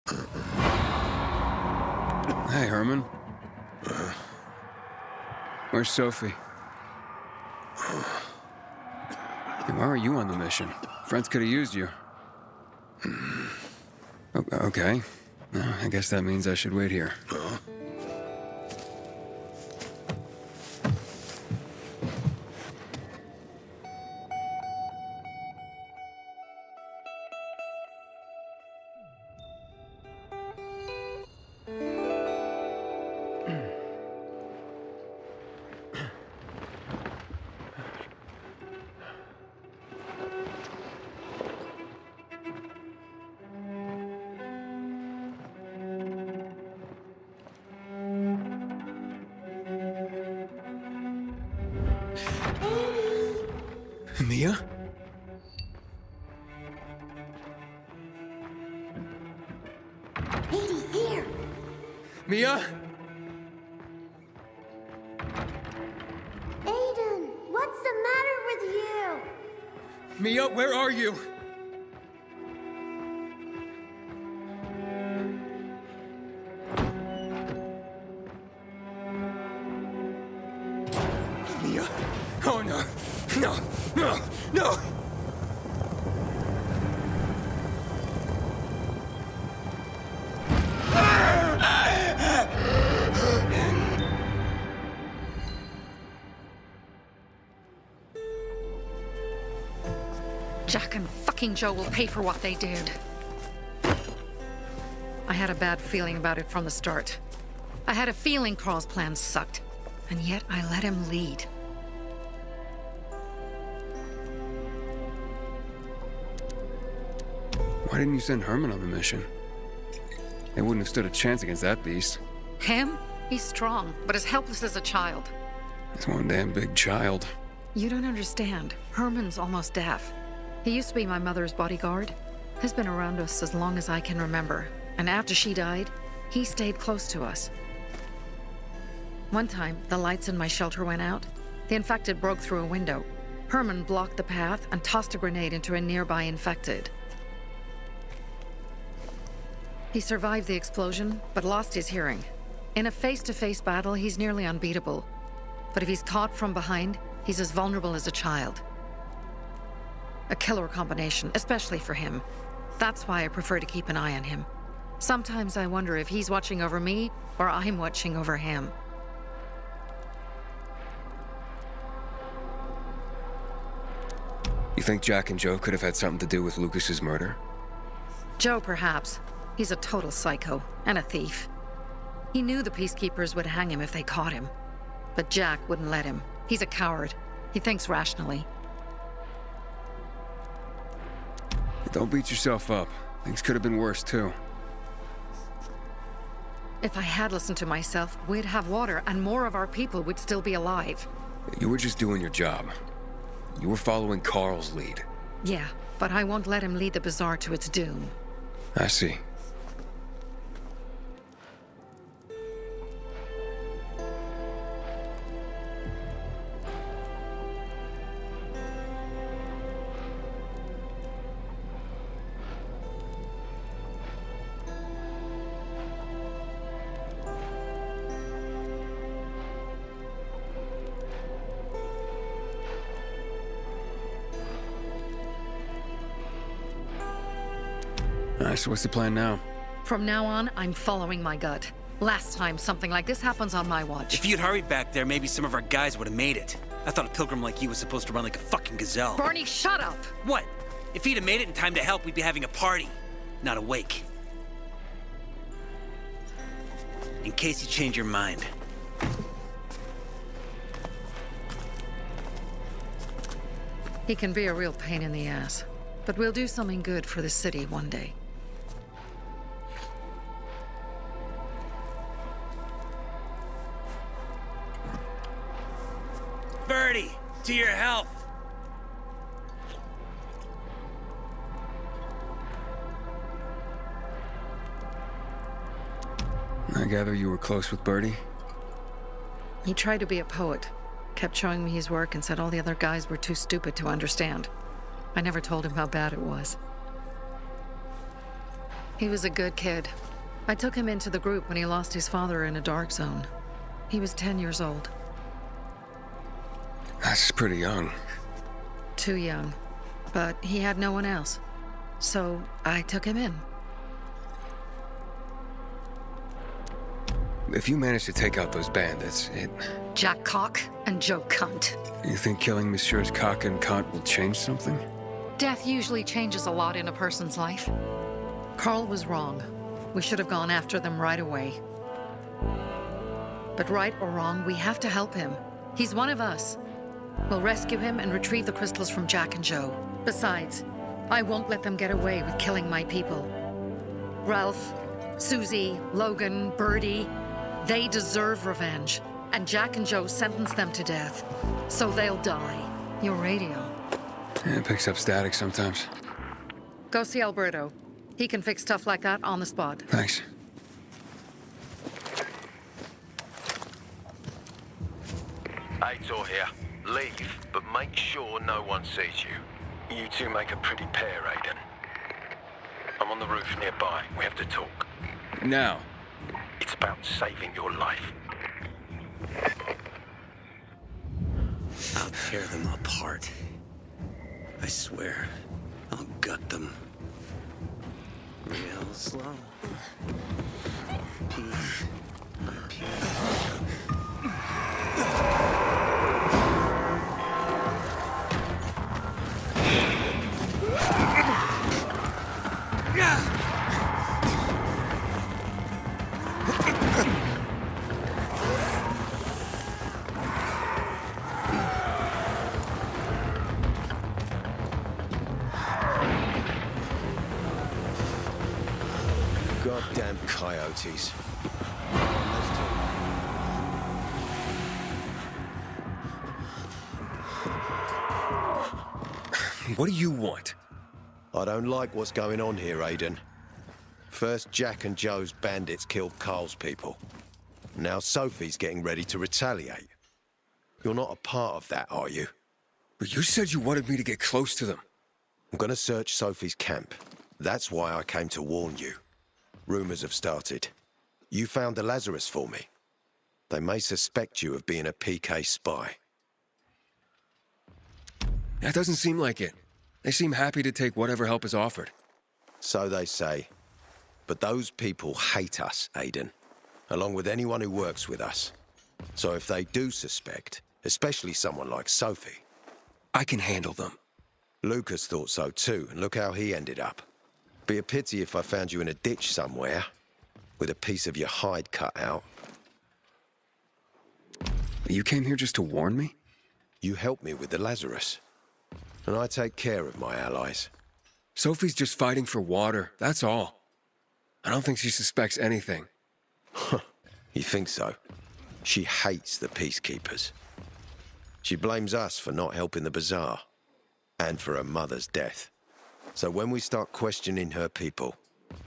Hey, Herman. Where's Sophie? Hey, why are you on the mission? Friends could have used you. Okay. I guess that means I should wait here. Mia? Edie, here! Mia? Aiden, what's the matter with you? Mia, where are you? Mia? Oh no! No! No! No! Jack and fucking Joe will pay for what they did. I had a bad feeling about it from the start. I had a feeling Carl's plan sucked, and yet I let him lead. Why didn't you send Herman on the mission? They wouldn't have stood a chance against that beast. Him? He's strong, but as helpless as a child. He's one damn big child. You don't understand. Herman's almost deaf. He used to be my mother's bodyguard. He's been around us as long as I can remember. And after she died, he stayed close to us. One time, the lights in my shelter went out. The infected broke through a window. Herman blocked the path and tossed a grenade into a nearby infected. He survived the explosion, but lost his hearing. In a face-to-face battle, he's nearly unbeatable. But if he's caught from behind, he's as vulnerable as a child. A killer combination, especially for him. That's why I prefer to keep an eye on him. Sometimes I wonder if he's watching over me, or I'm watching over him. You think Jack and Joe could have had something to do with Lucas's murder? Joe, perhaps. He's a total psycho, and a thief. He knew the peacekeepers would hang him if they caught him. But Jack wouldn't let him. He's a coward. He thinks rationally. Don't beat yourself up. Things could have been worse, too. If I had listened to myself, we'd have water, and more of our people would still be alive. You were just doing your job. You were following Carl's lead. Yeah, but I won't let him lead the bazaar to its doom. I see. Alright, so what's the plan now? From now on, I'm following my gut. Last time something like this happens on my watch. If you'd hurried back there, maybe some of our guys would have made it. I thought a pilgrim like you was supposed to run like a fucking gazelle. Barney, shut up! What? If he'd have made it in time to help, we'd be having a party, not a wake. In case you change your mind. He can be a real pain in the ass. But we'll do something good for the city one day. Birdie, to your health! I gather you were close with Birdie? He tried to be a poet, kept showing me his work and said all the other guys were too stupid to understand. I never told him how bad it was. He was a good kid. I took him into the group when he lost his father in a dark zone. He was 10 years old. That's pretty young. Too young. But he had no one else. So I took him in. If you manage to take out those bandits, Jack Cock and Joe Cunt. You think killing Messieurs Cock and Cunt will change something? Death usually changes a lot in a person's life. Carl was wrong. We should have gone after them right away. But right or wrong, we have to help him. He's one of us. We'll rescue him and retrieve the crystals from Jack and Joe. Besides, I won't let them get away with killing my people. Ralph, Susie, Logan, Birdie, they deserve revenge. And Jack and Joe sentenced them to death. So they'll die. Your radio. Yeah, it picks up static sometimes. Go see Alberto. He can fix stuff like that on the spot. Thanks. Aitor here. Leave, but make sure no one sees you. You two make a pretty pair, Aiden. I'm on the roof nearby. We have to talk. Now. It's about saving your life. I'll tear them apart. I swear, I'll gut them. Real slow. Piece by piece. Goddamn coyotes. What do you want? I don't like what's going on here, Aiden. First, Jack and Joe's bandits killed Carl's people. Now Sophie's getting ready to retaliate. You're not a part of that, are you? But you said you wanted me to get close to them. I'm gonna search Sophie's camp. That's why I came to warn you. Rumors have started. You found the Lazarus for me. They may suspect you of being a PK spy. That doesn't seem like it. They seem happy to take whatever help is offered. So they say. But those people hate us, Aiden. Along with anyone who works with us. So if they do suspect, especially someone like Sophie... I can handle them. Lucas thought so too, and look how he ended up. Be a pity if I found you in a ditch somewhere, with a piece of your hide cut out. You came here just to warn me? You helped me with the Lazarus. And I take care of my allies. Sophie's just fighting for water, that's all. I don't think she suspects anything. You think so? She hates the peacekeepers. She blames us for not helping the bazaar, and for her mother's death. So when we start questioning her people,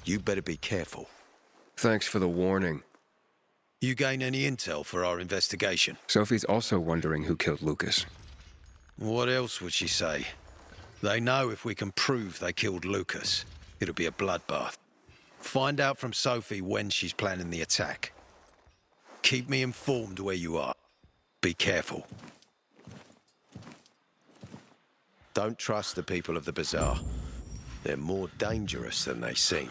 you better be careful. Thanks for the warning. You gain any intel for our investigation? Sophie's also wondering who killed Lucas. What else would she say? They know if we can prove they killed Lucas, it'll be a bloodbath. Find out from Sophie when she's planning the attack. Keep me informed where you are. Be careful. Don't trust the people of the bazaar. They're more dangerous than they seem.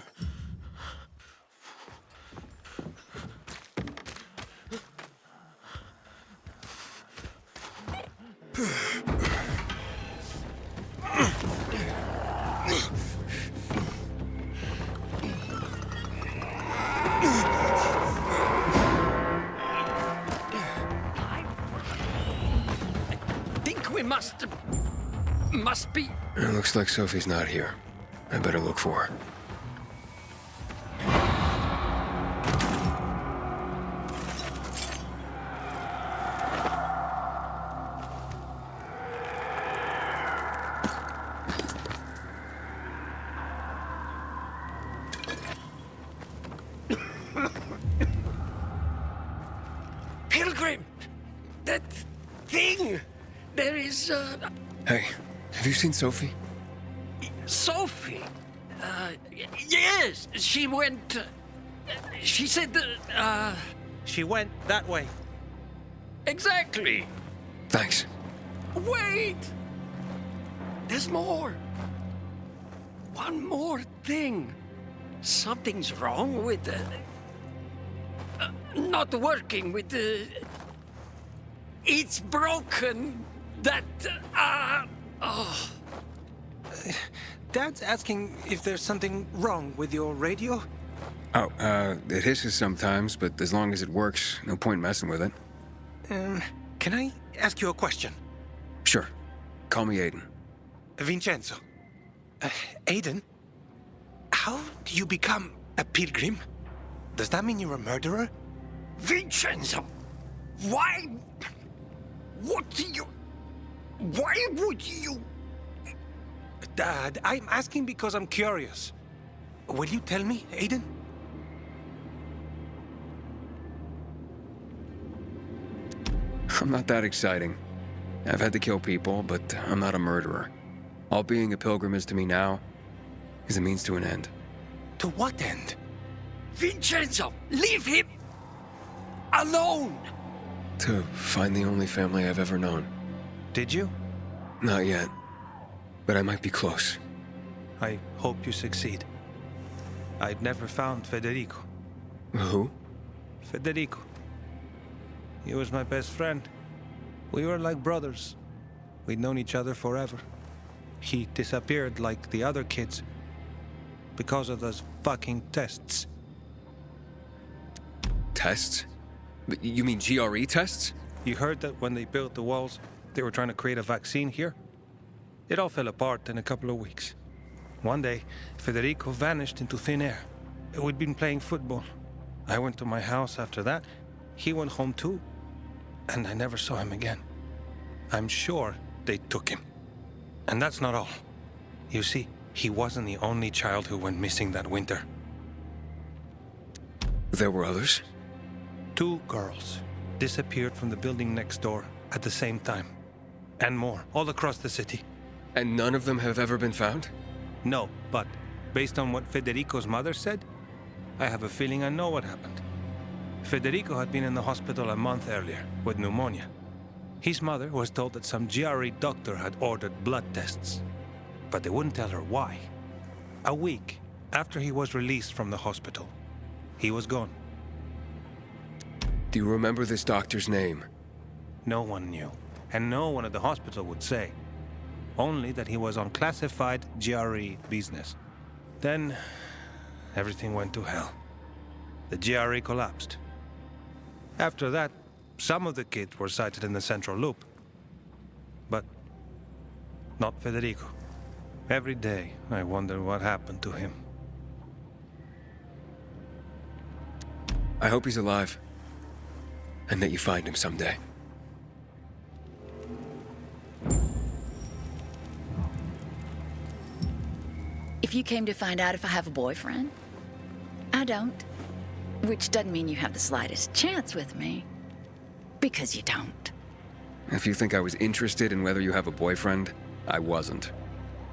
Must be. It looks like Sophie's not here. I better look for her. Pilgrim! That thing! There is, Hey, have you seen Sophie? Sophie! Yes, she went... she said that, She went that way. exactly. Thanks. Wait! There's more. One more thing. Something's wrong with not working with the... It's broken. That, oh. Dad's asking if there's something wrong with your radio. Oh, it hisses sometimes, but as long as it works, no point messing with it. Can I ask you a question? Sure. Call me Aiden. Vincenzo. Aiden? How do you become a pilgrim? Does that mean you're a murderer? Vincenzo! Why? What do you... Why would you... Dad, I'm asking because I'm curious. Will you tell me, Aiden? I'm not that exciting. I've had to kill people, but I'm not a murderer. All being a pilgrim is to me now is a means to an end. To what end? Vincenzo, leave him alone! To find the only family I've ever known. Did you? Not yet, but I might be close. I hope you succeed. I'd never found Federico. Who? Federico. He was my best friend. We were like brothers. We'd known each other forever. He disappeared like the other kids because of those fucking tests. Tests? You mean GRE tests? You heard that when they built the walls, they were trying to create a vaccine here? It all fell apart in a couple of weeks. One day, Federico vanished into thin air. We'd been playing football. I went to my house after that. He went home too. And I never saw him again. I'm sure they took him. And that's not all. You see, he wasn't the only child who went missing that winter. There were others? 2 girls disappeared from the building next door at the same time. And more, all across the city. And none of them have ever been found? No, but based on what Federico's mother said, I have a feeling I know what happened. Federico had been in the hospital a month earlier with pneumonia. His mother was told that some GRE doctor had ordered blood tests, but they wouldn't tell her why. A week after he was released from the hospital, he was gone. Do you remember this doctor's name? No one knew, and no one at the hospital would say. Only that he was on classified GRE business. Then, everything went to hell. The GRE collapsed. After that, some of the kids were sighted in the central loop. But not Federico. Every day, I wonder what happened to him. I hope he's alive. And that you find him someday. If you came to find out if I have a boyfriend, I don't. Which doesn't mean you have the slightest chance with me. Because you don't. If you think I was interested in whether you have a boyfriend, I wasn't.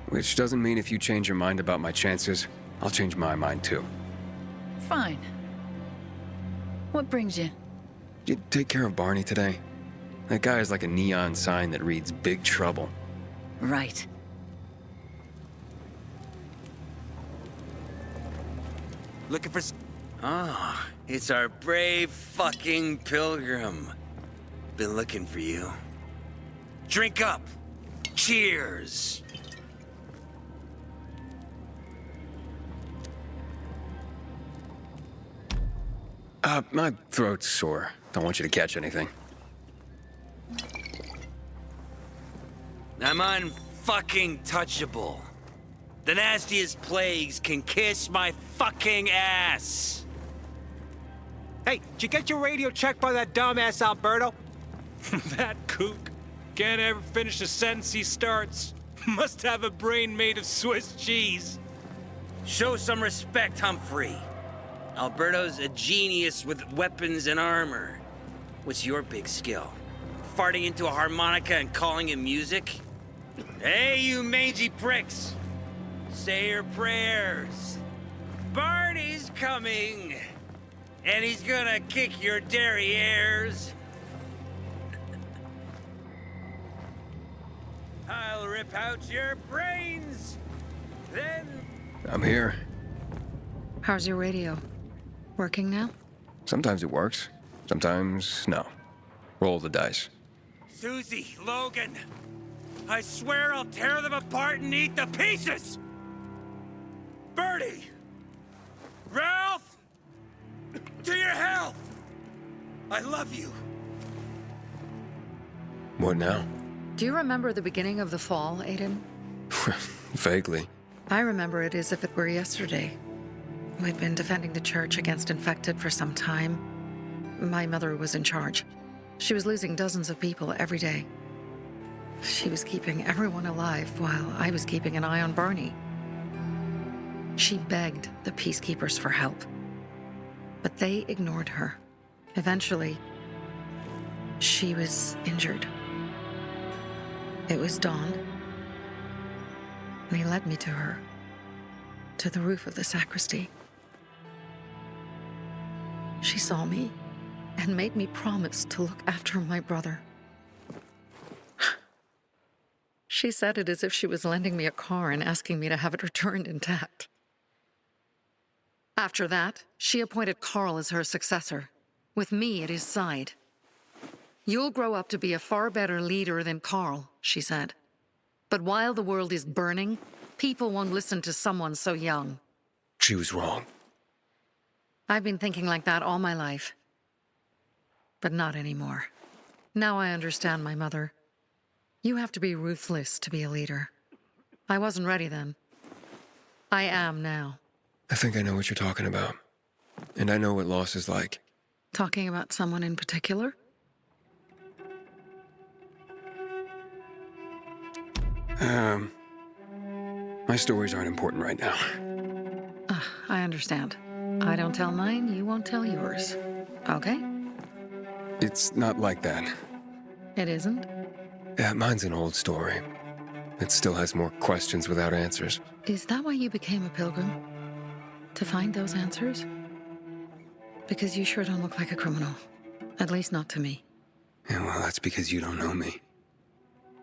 Which doesn't mean if you change your mind about my chances, I'll change my mind too. Fine. What brings you? Did you take care of Barney today? That guy is like a neon sign that reads Big Trouble. Right. Looking for... Ah, it's our brave fucking pilgrim. Been looking for you. Drink up. Cheers. My throat's sore. Don't want you to catch anything. I'm unfucking touchable. The nastiest plagues can kiss my fucking ass. Hey, did you get your radio checked by that dumbass Alberto? That kook can't ever finish a sentence he starts. Must have a brain made of Swiss cheese. Show some respect, Humphrey. Alberto's a genius with weapons and armor. What's your big skill? Farting into a harmonica and calling it music? Hey, you mangy pricks! Say your prayers. Barney's coming, and he's gonna kick your derrieres. I'll rip out your brains, then... I'm here. How's your radio? Working now? Sometimes it works, sometimes no. Roll the dice. Susie, Logan, I swear I'll tear them apart and eat the pieces! Bertie! Ralph! To your health! I love you. What now? Do you remember the beginning of the fall, Aiden? Vaguely. I remember it as if it were yesterday. We'd been defending the church against infected for some time. My mother was in charge. She was losing dozens of people every day. She was keeping everyone alive while I was keeping an eye on Barney. She begged the peacekeepers for help, but they ignored her. Eventually, she was injured. It was dawn, and he led me to her, to the roof of the sacristy. She saw me and made me promise to look after my brother. She said it as if she was lending me a car and asking me to have it returned intact. After that, she appointed Carl as her successor, with me at his side. You'll grow up to be a far better leader than Carl, she said. But while the world is burning, people won't listen to someone so young. She was wrong. I've been thinking like that all my life. But not anymore. Now I understand my mother. You have to be ruthless to be a leader. I wasn't ready then. I am now. I think I know what you're talking about. And I know what loss is like. Talking about someone in particular? My stories aren't important right now. I understand. I don't tell mine, you won't tell yours. Okay? It's not like that. It isn't? Yeah, mine's an old story. It still has more questions without answers. Is that why you became a pilgrim? To find those answers? Because you sure don't look like a criminal. At least not to me. Yeah, well, that's because you don't know me.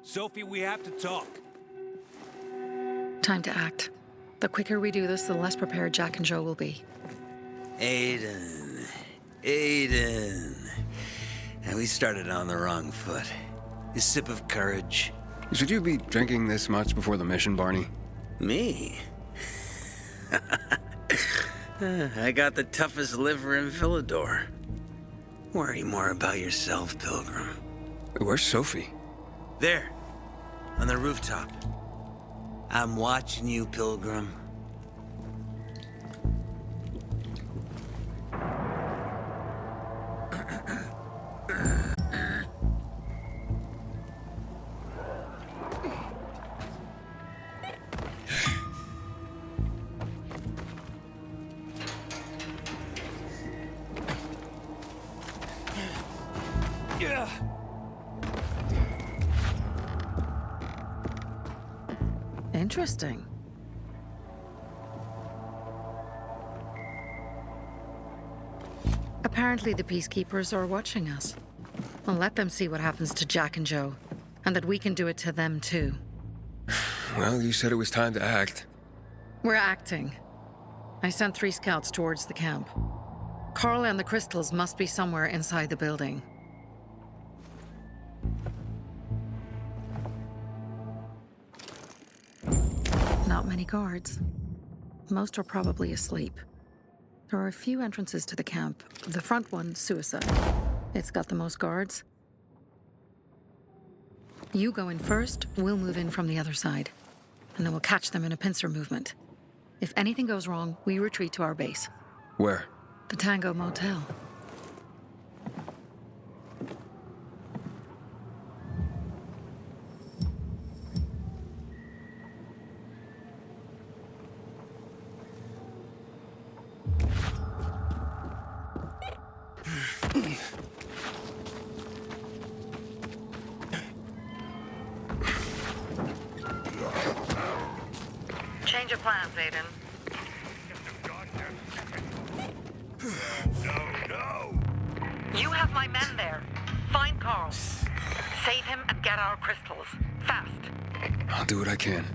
Sophie, we have to talk. Time to act. The quicker we do this, the less prepared Jack and Joe will be. Aiden. And we started on the wrong foot. A sip of courage. Should you be drinking this much before the mission, Barney? Me? I got the toughest liver in Philidor. Worry more about yourself, Pilgrim. Where's Sophie? There, on the rooftop. I'm watching you, Pilgrim. Interesting. Apparently the peacekeepers are watching us. Well, let them see what happens to Jack and Joe, and that we can do it to them too. Well, you said it was time to act. We're acting. I sent 3 scouts towards the camp. Carl and the crystals must be somewhere inside the building. Not many guards. Most are probably asleep. There are a few entrances to the camp. The front one, suicide. It's got the most guards. You go in first, we'll move in from the other side. And then we'll catch them in a pincer movement. If anything goes wrong, we retreat to our base. Where? The Tango Motel. Change of plans, Aiden? No! You have my men there. Find Carl. Save him and get our crystals. Fast. I'll do what I can.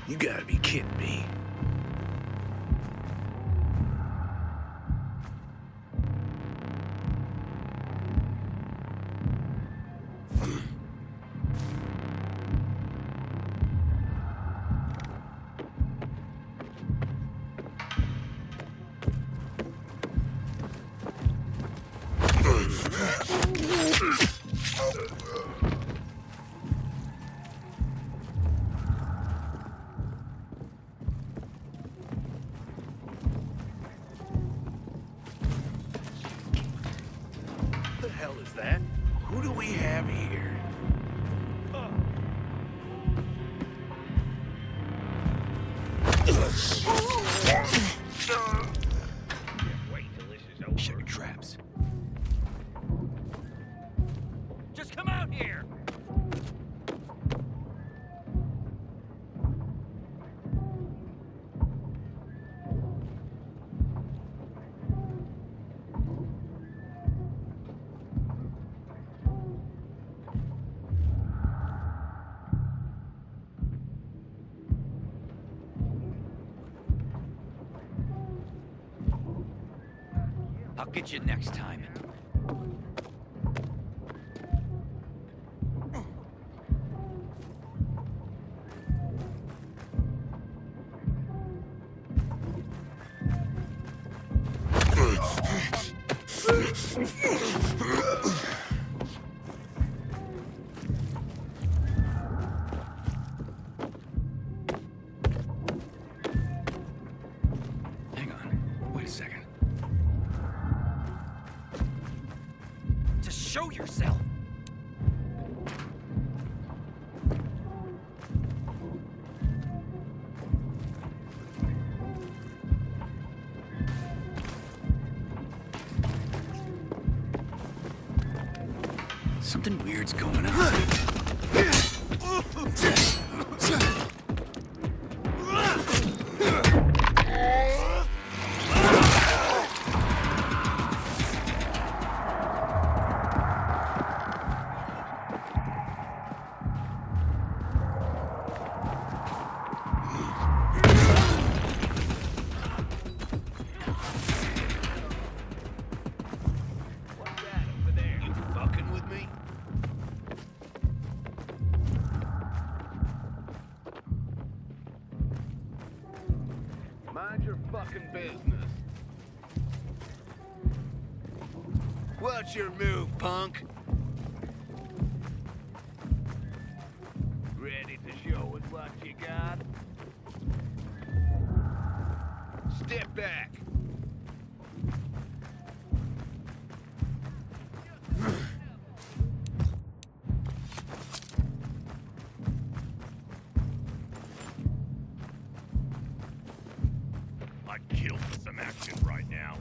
You gotta be kidding me. What the hell is that? Who do we have here? Wait till this is over. Shit, traps. Just come out here! I'll get you next time. Hang on. Wait a second. Just show yourself! Something weird's going on. You fucking with me? Mind your fucking business. What's your move, punk? Ready to show us what you got? Step back. I'd kill for some action right now.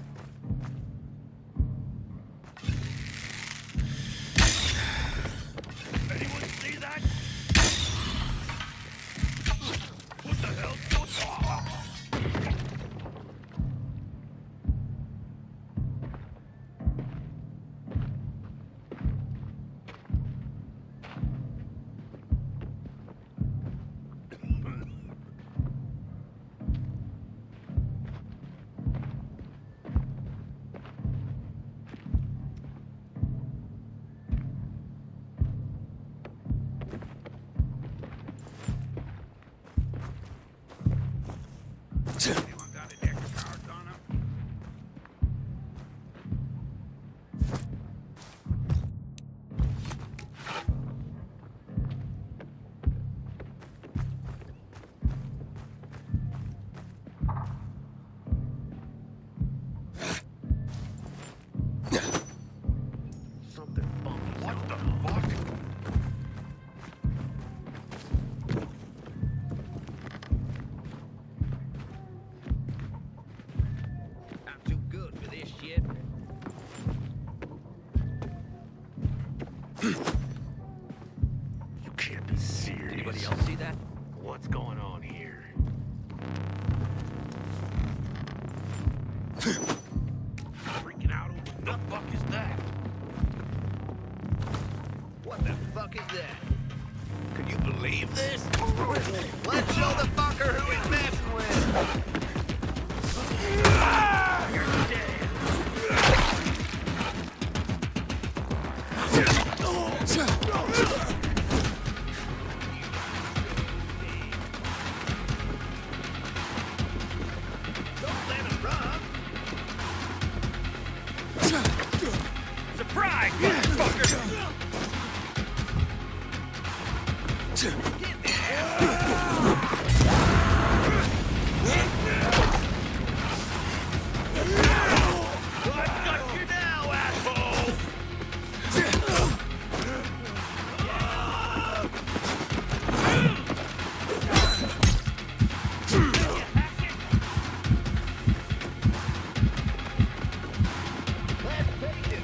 fuck is that? Can you believe this? Let's show the fucker who he's messing with. You're dead. Don't let him run. Surprise, motherfucker! I've got you now, asshole! Let's take it.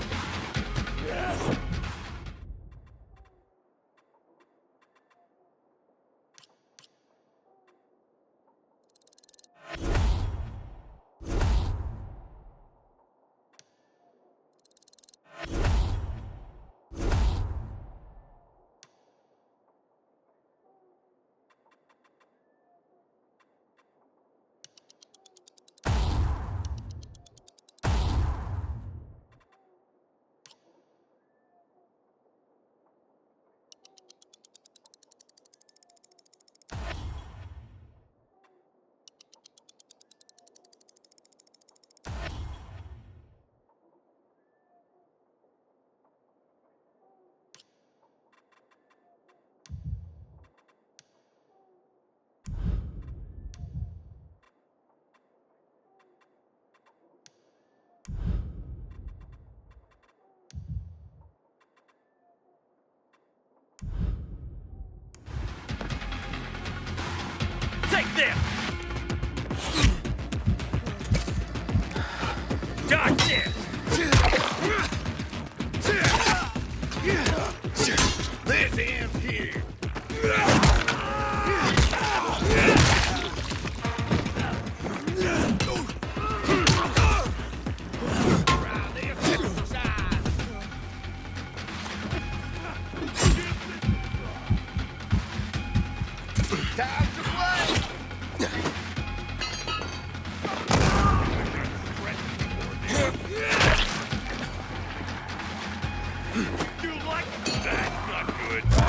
Take this! Dodge this! This ends here. Time to play! You like that? Not good.